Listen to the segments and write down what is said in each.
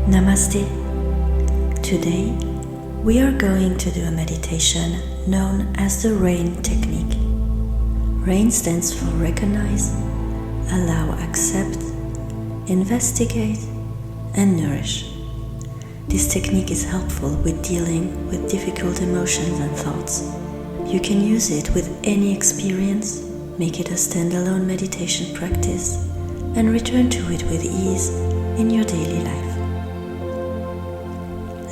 Namaste. Today we are going to do a meditation known as the RAIN technique. RAIN stands for recognize, allow, accept, investigate, and nourish. This technique is helpful with dealing with difficult emotions and thoughts. You can use it with any experience, make it a standalone meditation practice, and return to it with ease in your daily life.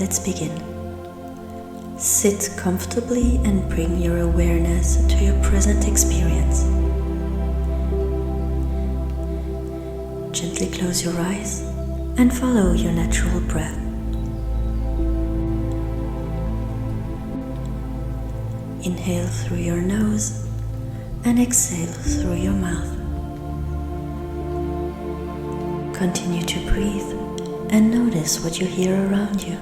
Let's begin. Sit comfortably and bring your awareness to your present experience. Gently close your eyes and follow your natural breath. Inhale through your nose and exhale through your mouth. Continue to breathe and notice what you hear around you.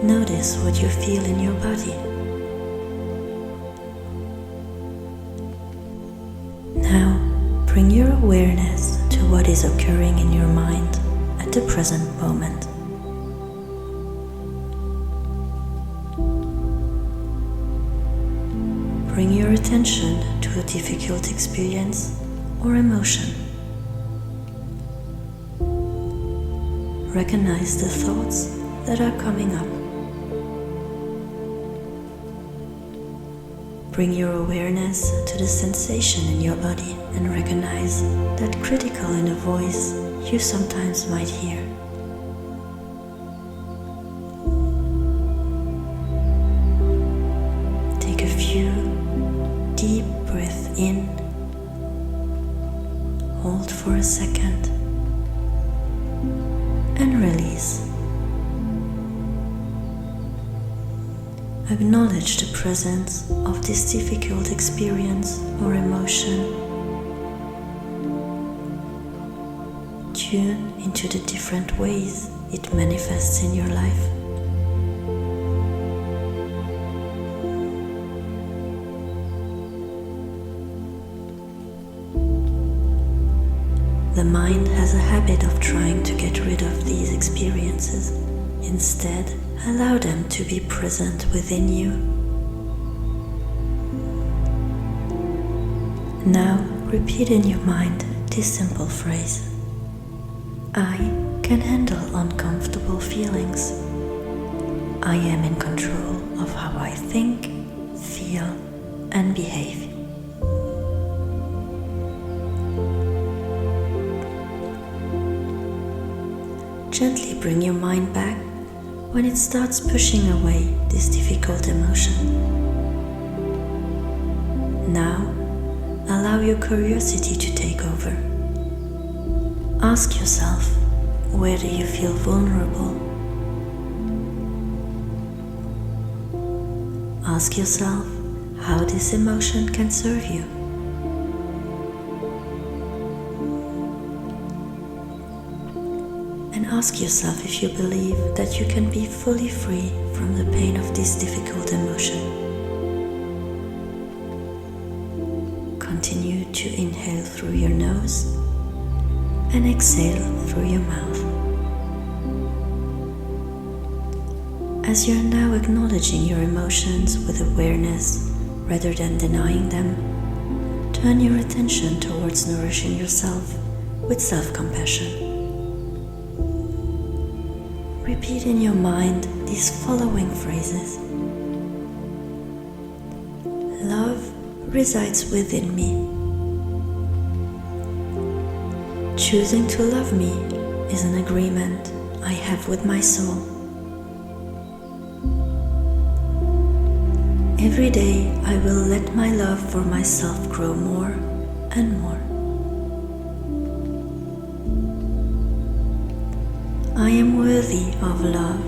Notice what you feel in your body. Now, bring your awareness to what is occurring in your mind at the present moment. Bring your attention to a difficult experience or emotion. Recognize the thoughts that are coming up. Bring your awareness to the sensation in your body and recognize that critical inner voice you sometimes might hear. Take a few deep breaths in, hold for a second, and release. Acknowledge the presence of this difficult experience or emotion. Tune into the different ways it manifests in your life. The mind has a habit of trying to get rid of these experiences. Instead, allow them to be present within you. Now, repeat in your mind this simple phrase. I can handle uncomfortable feelings. I am in control of how I think, feel, and behave. Gently bring your mind back when it starts pushing away this difficult emotion. Now, allow your curiosity to take over. Ask yourself, where do you feel vulnerable? Ask yourself how this emotion can serve you. And ask yourself if you believe that you can be fully free from the pain of this difficult emotion. Continue to inhale through your nose and exhale through your mouth. As you're now acknowledging your emotions with awareness rather than denying them, turn your attention towards nourishing yourself with self-compassion. Repeat in your mind these following phrases. Love resides within me. Choosing to love me is an agreement I have with my soul. Every day I will let my love for myself grow more and more. I am worthy of love,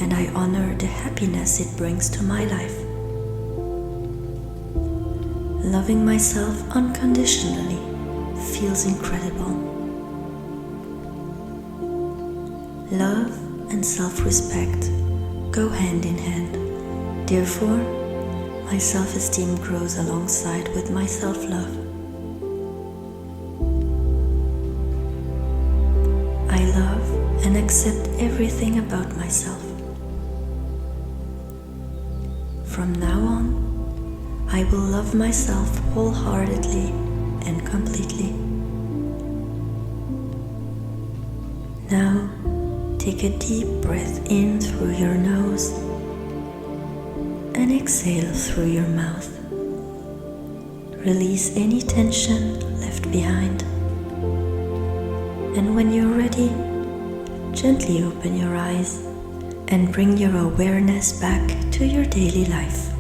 and I honor the happiness it brings to my life. Loving myself unconditionally feels incredible. Love and self-respect go hand in hand. Therefore, my self-esteem grows alongside with my self-love. accept everything about myself. From now on, I will love myself wholeheartedly and completely. Now, take a deep breath in through your nose and exhale through your mouth. Release any tension left behind. And when you're ready, gently open your eyes and bring your awareness back to your daily life.